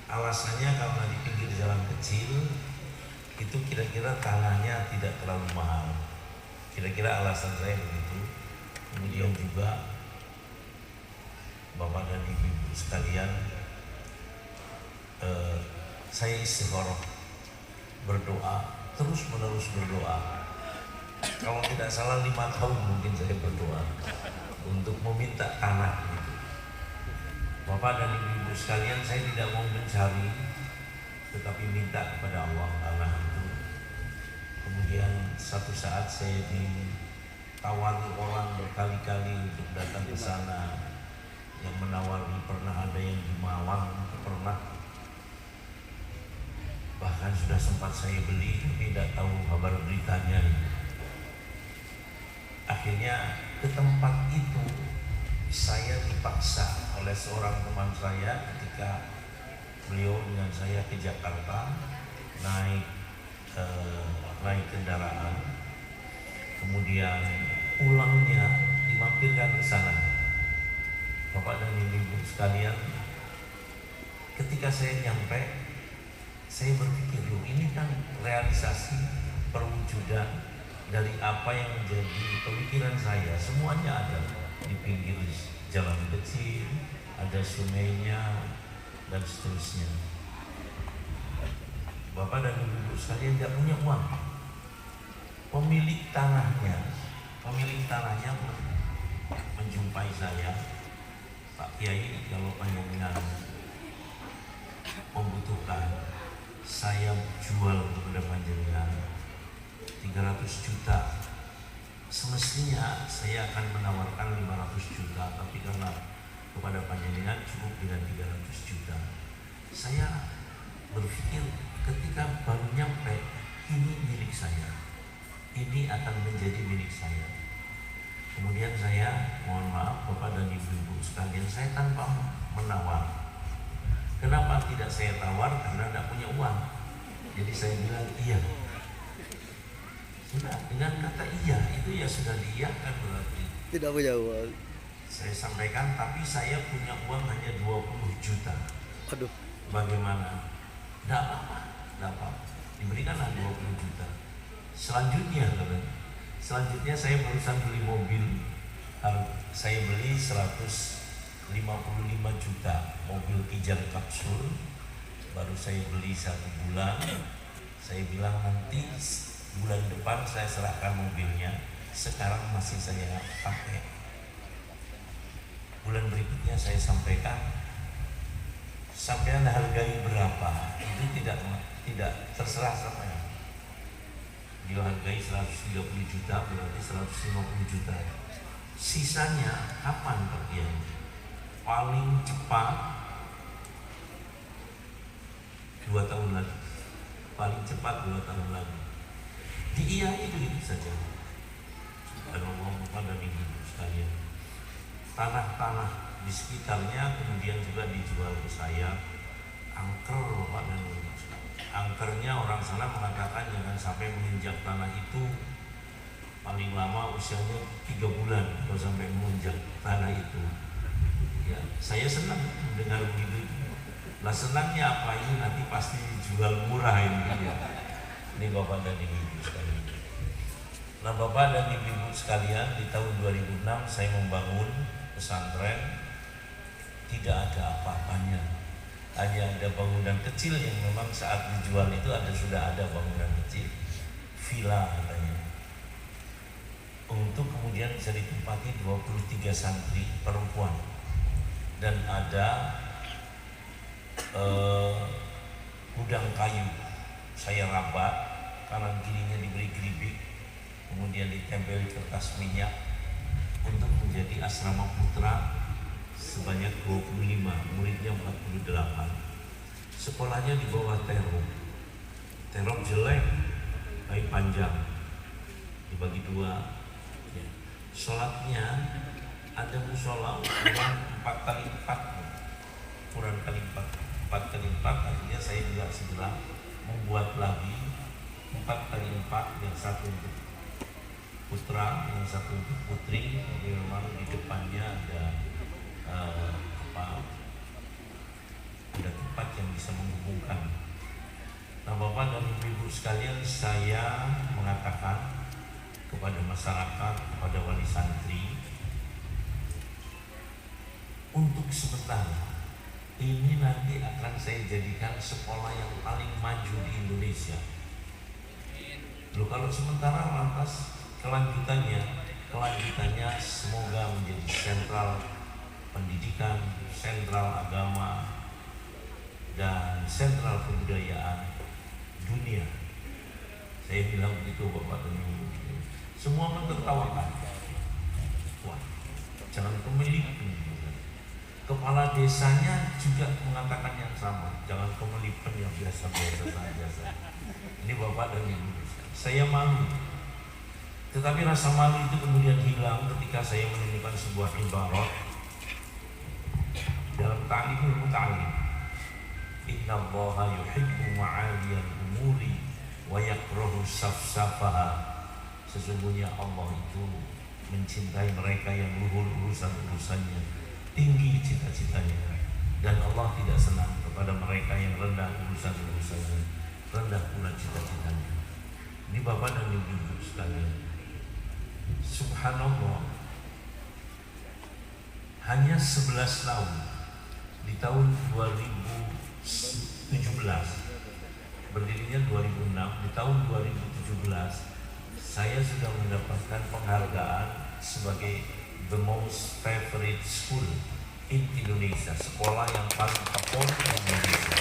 Alasannya karena di pinggir jalan kecil itu kira-kira tanahnya tidak terlalu mahal. Kira-kira alasan saya begitu. Kemudian juga Bapak dan Ibu sekalian, saya istikharah berdoa, terus menerus berdoa. Kalau tidak salah 5 tahun mungkin saya berdoa untuk meminta tanah itu. Bapak dan Ibu sekalian, saya tidak mau mencari, tetapi minta kepada Allah tanah itu. Kemudian satu saat saya ditawari orang berkali-kali untuk datang ke sana. Yang menawari pernah ada yang di Malang, pernah, bahkan sudah sempat saya beli, tapi tidak tahu kabar beritanya. Akhirnya ke tempat itu saya dipaksa oleh seorang teman saya ketika beliau dengan saya ke Jakarta naik kendaraan, kemudian pulangnya dimampirkan ke sana. Bapak dan Ibu sekalian, ketika saya nyampe, saya berpikir, loh, ini kan realisasi perwujudan dari apa yang menjadi pemikiran saya. Semuanya ada di pinggir jalan kecil, ada sungainya, dan seterusnya. Bapak dan Ibu sekalian tidak punya uang. Pemilik tanahnya menjumpai saya, Pak Kiai, kalau panjenengan membutuhkan, saya jual kepada panjenengan 300 juta. Semestinya saya akan menawarkan 500 juta, tapi karena kepada panjenengan cukup dengan 300 juta. Saya berpikir ketika baru nyampe, ini milik saya, ini akan menjadi milik saya. Kemudian saya mohon maaf Bapak dan Ibu sekalian, saya tanpa menawar. Kenapa tidak saya tawar? Karena tidak punya uang. Jadi saya bilang iya. Sudah, dengan kata iya itu ya sudah diiyakan berarti. Tidak punya uang. Saya sampaikan, tapi saya punya uang hanya 20 juta. Aduh. Bagaimana? Tidak apa-apa. Diberikanlah 20 juta. Selanjutnya saya barusan beli mobil. Saya beli 155 juta mobil Kijar Kapsul. Baru saya beli 1 bulan. Saya bilang nanti bulan depan saya serahkan mobilnya. Sekarang masih saya pakai. Bulan berikutnya saya sampaikan, sampean hargai berapa? Itu tidak terserah sampean. Dia hargai 130 juta, berarti 150 juta. Sisanya kapan Pak Kiai? Paling cepat 2 tahun lagi. Paling cepat 2 tahun lagi. Diiyai begitu saja. Subhanallah Bapak dan Ibu sekalian. Tanah-tanah di sekitarnya kemudian juga dijual ke saya. Angker Bapak dan Ibu. Angkernya orang sana mengatakan jangan sampai menginjak tanah itu, paling lama usianya 3 bulan kalau sampai menginjak tanah itu. Ya, saya senang mendengar begitu. Nah, senangnya apa? Ini nanti pasti dijual murah ini ya. Ini Bapak dan Ibu sekalian. Nah, Bapak dan Ibu sekalian, di tahun 2006 saya membangun pesantren. Tidak ada apa-apanya. Hanya ada bangunan kecil yang memang saat dijual itu sudah ada bangunan kecil, villa katanya. Untuk kemudian bisa ditempati 23 santri perempuan. Dan ada gudang kayu. Saya rabat, kanan kirinya diberi geribik, kemudian ditempel kertas minyak untuk menjadi asrama putra sebanyak 25, muridnya 48. Sekolahnya di bawah terop jelek, kayu panjang, dibagi 2 ya. Sholatnya ada musola ukuran 4x4, ukuran kali 4x4, artinya saya juga segera membuat lagi 4x4, yang satu untuk putra, yang satu untuk putri. Jadi memang di depannya ada ada tempat menentukan. Nah, Bapak dan Ibu sekalian, saya mengatakan kepada masyarakat, kepada wali santri, untuk sementara ini nanti akan saya jadikan sekolah yang paling maju di Indonesia. Loh, kalau sementara lantas kelanjutannya semoga menjadi sentral pendidikan, sentral agama, dan sentral kebudayaan dunia. Saya bilang begitu Bapak dan Ibu. Semua menertawakan. Wah, jangan kemelipan. Kepala desanya juga mengatakan yang sama. Jangan kemelipan yang biasa-biasa saja. Ini Bapak dan Ibu. Saya malu. Tetapi rasa malu itu kemudian hilang ketika saya menemukan sebuah ibarat dalam ta'limul muta'allim. Inna Allaha yuhibbu ma'aliyal umuri wa yakrahu safsafaha. Sesungguhnya Allah itu mencintai mereka yang luhur urusan-urusannya, tinggi cita-citanya, dan Allah tidak senang kepada mereka yang rendah urusan-urusannya, rendah pula cita-citanya. Ini Bapak dan Ibu sekalian, subhanallah, hanya 11 tahun di tahun 2017, berdirinya 2006, di tahun 2017 saya sudah mendapatkan penghargaan sebagai the most favorite school in Indonesia, sekolah yang paling favorit di Indonesia.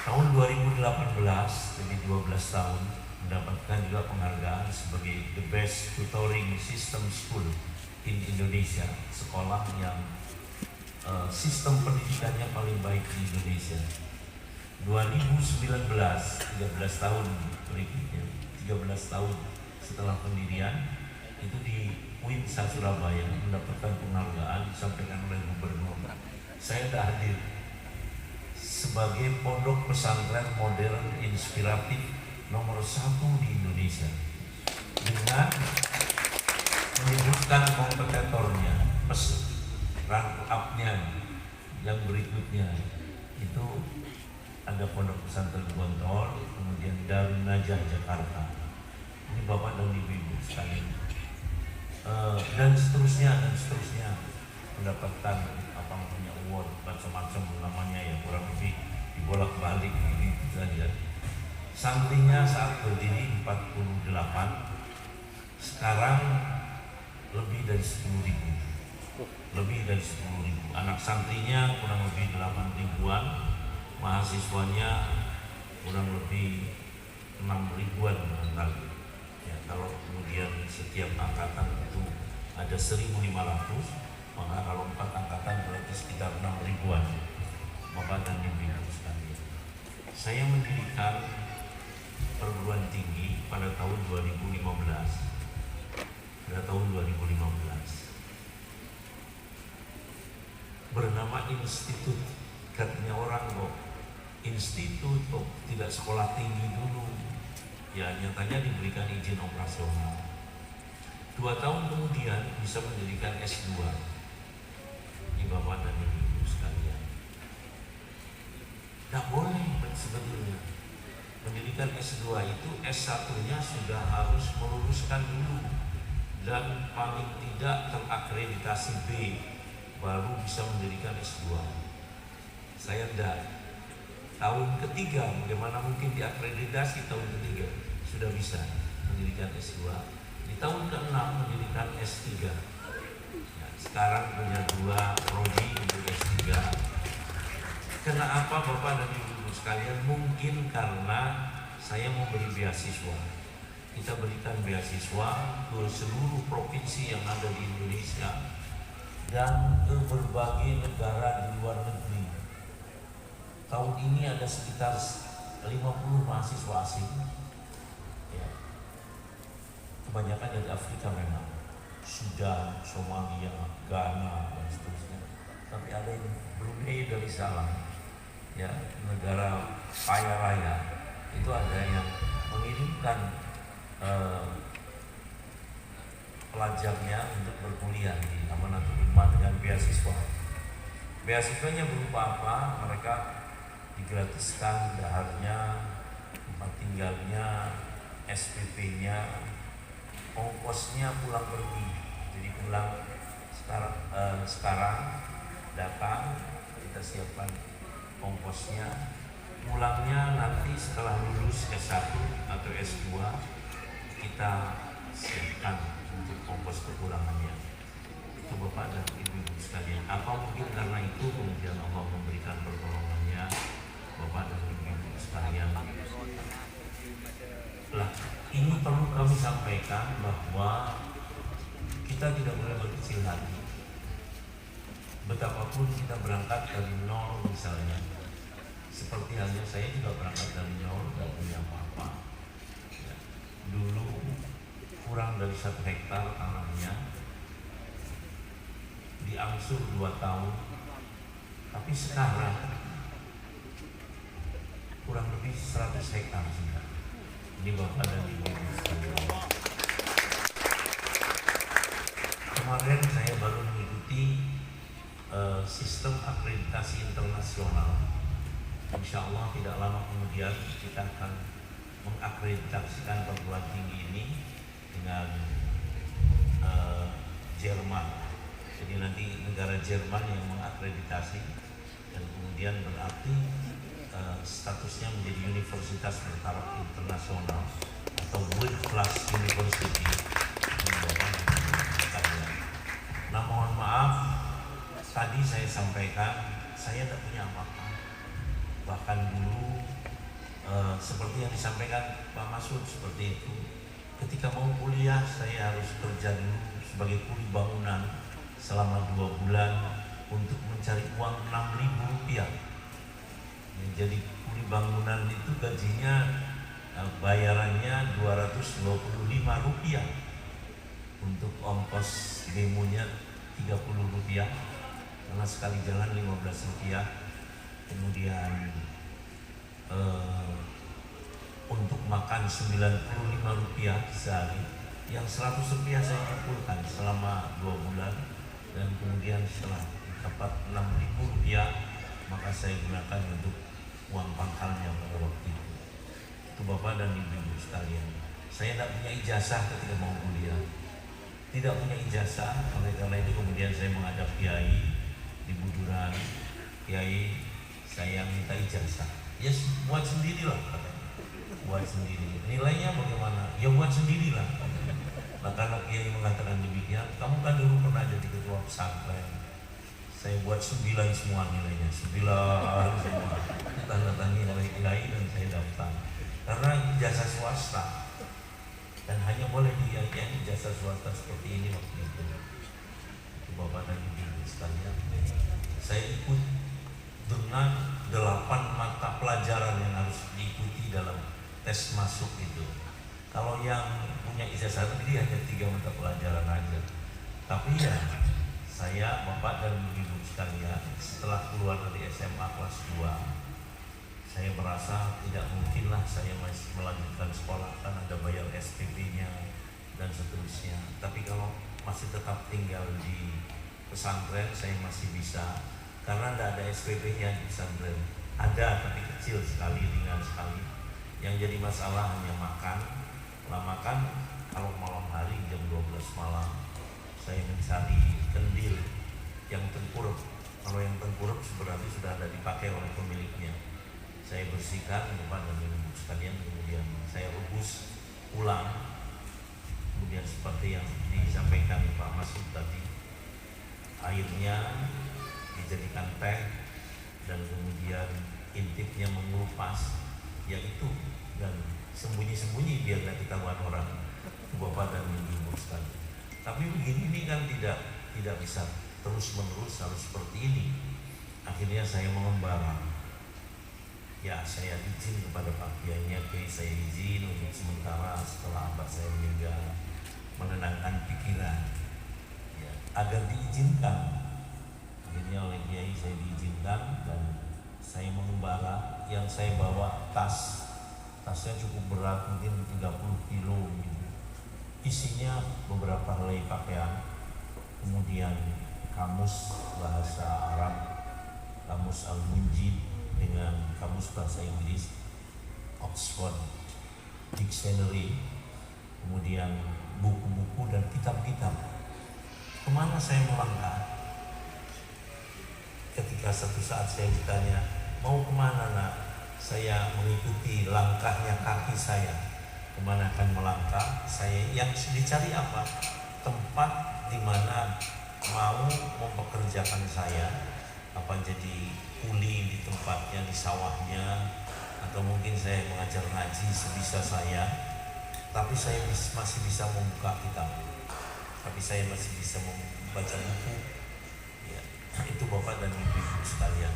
Tahun 2018, jadi 12 tahun, mendapatkan juga penghargaan sebagai the best tutoring system school in Indonesia, sekolah yang sistem pendidikannya paling baik di Indonesia. 2019, 13 tahun berikutnya, 13 tahun setelah pendirian, itu di Winsa Surabaya mendapatkan penghargaan disampaikan oleh Gubernur. Saya sudah hadir sebagai pondok pesantren modern inspiratif nomor 1 di Indonesia dengan menyebutkan kompetitornya, rank up-nya yang berikutnya itu ada Pondok Pesantren Gontor, kemudian Darun Najah Jakarta. Ini Bapak dan Ibu sekalian, dan seterusnya mendapatkan apa namanya award macam-macam namanya ya, kurang lebih dibolak-balik gitu saja. Santrinya saat berdiri 48, sekarang lebih dari 10.000, anak santrinya kurang lebih 8 ribuan, mahasiswanya kurang lebih 6 ribuan barangkali. Ya, kalau kemudian setiap angkatan itu ada 1.500, maka kalau 4 angkatan berarti sekitar 6 ribuan. Bapak dan Ibu sekalian, saya mendirikan perguruan tinggi pada tahun 2015. Bernama institut. Katanya orang kok institut kok tidak sekolah tinggi dulu. Ya, nyatanya diberikan izin operasional. 2 tahun kemudian bisa mendirikan S2. Ini Bapak dan Ibu sekalian, tidak boleh sebetulnya mendirikan S2 itu, S1-nya sudah harus meluluskan dulu dan paling tidak terakreditasi B, baru bisa mendirikan S2. Saya tidak. Tahun ketiga, bagaimana mungkin diakreditasi tahun ketiga sudah bisa mendirikan S2. Di tahun ke-6 mendirikan S3. Ya, sekarang punya 2 prodi untuk S3. Kenapa Bapak dan Ibu sekalian? Mungkin karena saya mau beri beasiswa. Kita berikan beasiswa ke seluruh provinsi yang ada di Indonesia dan ke berbagai negara di luar negeri. Tahun ini ada sekitar 50 mahasiswa asing, ya. Kebanyakan dari Afrika memang, Sudan, Somalia, Ghana, dan seterusnya. Tapi ada yang Brunei Darussalam, ya, negara kaya raya, itu ada yang mengirimkan pelajarnya untuk berkuliah di Amanatul Ummah dengan beasiswa. Beasiswanya berupa apa? Mereka digratiskan daharnya, tempat tinggalnya, SPP-nya, ongkosnya pulang pergi. Jadi pulang sekarang datang, kita siapkan ongkosnya. Pulangnya nanti setelah lulus S1 atau S2 kita siapkan untuk ongkos kepulangannya. Itu Bapak dan Ibu sekalian. Apa mungkin karena itu kemudian Allah memberikan pertolongannya Bapak dan Ibu sekalian. Lah, ini perlu kami sampaikan bahwa kita tidak boleh berkecil hati. Betapapun kita berangkat dari nol misalnya, seperti halnya saya juga berangkat dari nol, tidak punya apa-apa. Ya, dulu kurang dari 1 hektar tanahnya, diangsur 2 tahun, tapi sekarang kurang lebih 100 hektar sudah. Ini Bapak dan Ibu sekalian. Kemarin saya baru mengikuti sistem akreditasi internasional. Insya Allah tidak lama kemudian kita akan mengakreditasikan perguruan tinggi ini dengan Jerman. Jadi nanti negara Jerman yang mengakreditasi dan kemudian berarti statusnya menjadi universitas bertaraf internasional atau world class university. Nah, mohon maaf, tadi saya sampaikan saya tidak punya apa-apa. Bahkan dulu seperti yang disampaikan Pak Masud seperti itu. Ketika mau kuliah saya harus kerja dulu sebagai kuli bangunan selama 2 bulan untuk mencari uang Rp6.000. Jadi kuli bangunan itu gajinya bayarannya Rp225, untuk ongkos demonya Rp30, karena sekali jalan Rp15. Kemudian untuk makan Rp95 sehari, yang Rp100 saya kumpulkan selama 2 bulan, dan kemudian setelah dapat Rp6.000 maka saya gunakan untuk uang pangkalnya pada waktu itu. Itu Bapak dan Ibu sekalian. Saya tidak punya ijazah ketika mau kuliah, tidak punya ijazah. Oleh karena itu kemudian saya menghadap kiai di Buduran, kiai saya minta ijazah. Ya buat sendirilah katanya. Buat sendiri. Nilainya bagaimana? Ya buat sendirilah. Nah kalau kiai mengatakan demikian, kamu kan dulu pernah jadi ketua pesantren. Saya buat 9 semua nilainya, 9 semua. Tanda tangan oleh kiai dan saya daftar. Karena ijazah swasta dan hanya boleh diakini ijazah swasta seperti ini waktu itu. Itu Bapak dan Ibu sekalian. Saya ikut dengan 8 mata pelajaran yang harus diikuti dalam tes masuk itu. Kalau yang punya ijazah sendiri hanya 3 mata pelajaran aja. Tapi ya saya, Bapak dan Ibu sekalian, setelah keluar dari SMA kelas 2, saya merasa tidak mungkinlah saya masih melanjutkan sekolah, kan ada bayar SPP-nya dan seterusnya. Tapi kalau masih tetap tinggal di pesantren saya masih bisa, karena tidak ada SPP-nya di pesantren. Ada tapi kecil sekali, ringan sekali. Yang jadi masalah hanya makan. Lah makan kalau malam hari jam 12 malam saya mencari kendil yang tengkurap. Kalau yang tengkurap berarti sudah ada dipakai oleh pemiliknya. Saya bersihkan Bapak dan Ibu sekalian, kemudian saya rebus ulang. Kemudian seperti yang disampaikan Pak Masud tadi, airnya dijadikan teh dan kemudian intipnya mengelupas, yaitu, dan sembunyi-sembunyi biar tidak ketahuan orang, Bapak dan Ibu sekalian. Tapi begini ini kan tidak bisa terus menerus harus seperti ini. Akhirnya saya mengembara. Ya saya izin kepada Pak Kiainya, Kiai saya izin untuk sementara setelah abah saya meninggal menenangkan pikiran, ya, agar diizinkan. Akhirnya oleh Kiai saya diizinkan dan saya mengembara. Yang saya bawa tasnya cukup berat, mungkin 30 kilo gitu. Isinya beberapa helai pakaian, kemudian kamus bahasa Arab, Kamus Al-Munjid dengan Kamus Bahasa Inggris Oxford Dictionary, kemudian buku-buku dan kitab-kitab. Kemana saya melangkah? Ketika satu saat saya ditanya, mau kemana nak? Saya mengikuti langkahnya kaki saya. Kemana akan melangkah? Saya yang dicari apa? Tempat di mana mau mempekerjakan saya, apa jadi kuli di tempatnya, di sawahnya, atau mungkin saya mengajar ngaji sebisa saya, tapi saya masih bisa membuka kitab, tapi saya masih bisa membaca buku. Ya, itu Bapak dan Ibu sekalian.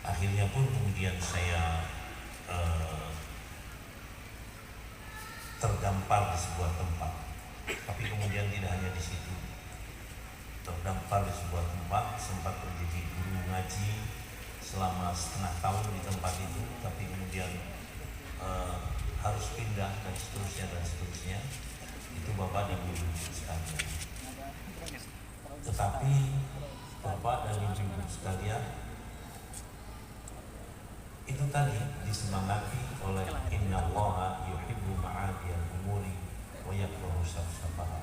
Akhirnya pun kemudian saya terdampar di sebuah tempat, tapi kemudian tidak hanya di situ. Terdampar di sebuah tempat, sempat menjadi guru ngaji selama setengah tahun di tempat itu, tapi kemudian harus pindah dan seterusnya dan seterusnya. Itu Bapak dan Ibu sekalian. Tetapi Bapak dan Ibu sekalian, itu tadi disemangati oleh innallaha yuhibbu ma'adiyal umuri wa yakrahu safsafaha.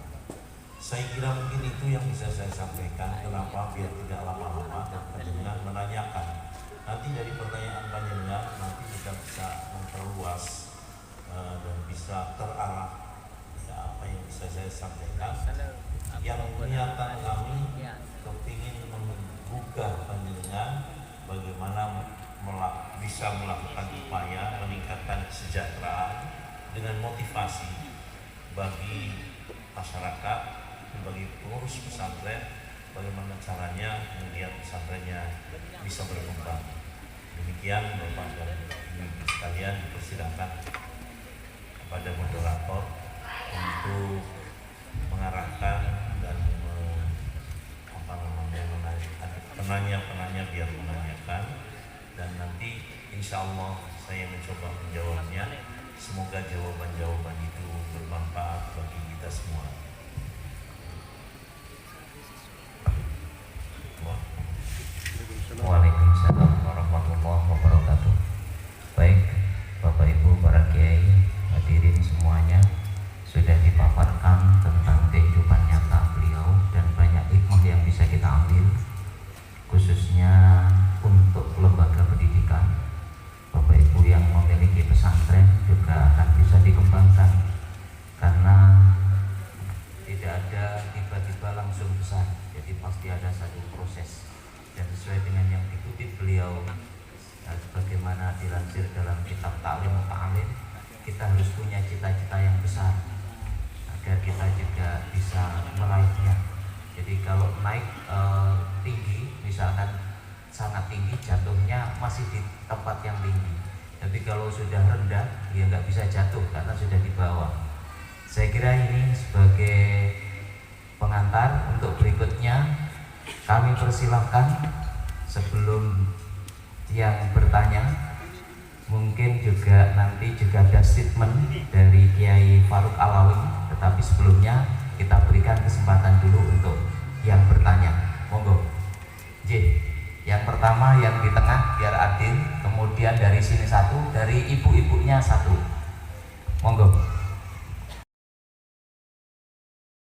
Saya kira mungkin itu yang bisa saya sampaikan. Kenapa? Biar tidak lama-lama dan panjenengan menanyakan. Nanti dari pertanyaan panjenengan nanti kita bisa memperluas dan bisa terarah ya, apa yang bisa saya sampaikan. Yang niatan kami kepingin menggugah panjenengan bagaimana bisa melakukan upaya meningkatkan kesejahteraan dengan motivasi bagi masyarakat, bagi pengurus pesantren, bagaimana caranya kemudian pesantrennya bisa berkembang. Demikian Bapak dan Ibu sekalian, dipersilakan kepada moderator untuk mengarahkan dan penanya-penanya biar menanyakan, dan nanti insya Allah saya mencoba menjawabnya. Semoga jawaban-jawaban itu bermanfaat bagi kita semua. Waalaikumsalam warahmatullahi wabarakatuh. Baik, Bapak Ibu, para kiai, hadirin semuanya, sudah dipaparkan tentang kehidupan nyata beliau dan banyak hikmah yang bisa kita ambil, khususnya untuk lembaga pendidikan. Bapak Ibu yang memiliki pesantren juga akan bisa dikembangkan, karena tidak ada tiba-tiba langsung besar, jadi pasti ada satu proses. Dan sesuai dengan yang dikutip beliau, sebagaimana dilansir dalam kitab Ta'lim Ta'alim, kita harus punya cita-cita yang besar agar kita juga bisa meraihnya. Jadi kalau naik tinggi, misalkan sangat tinggi, jatuhnya masih di tempat yang tinggi. Tapi kalau sudah rendah, ya nggak bisa jatuh karena sudah di bawah. Saya kira ini sebagai pengantar untuk berikutnya. Kami persilahkan sebelum yang bertanya, mungkin juga nanti juga ada statement dari Kiai Faruk Alawi, tetapi sebelumnya kita berikan kesempatan dulu untuk yang bertanya. Monggo. J. Yang pertama yang di tengah biar adil, kemudian dari sini satu, dari ibu-ibunya satu. Monggo.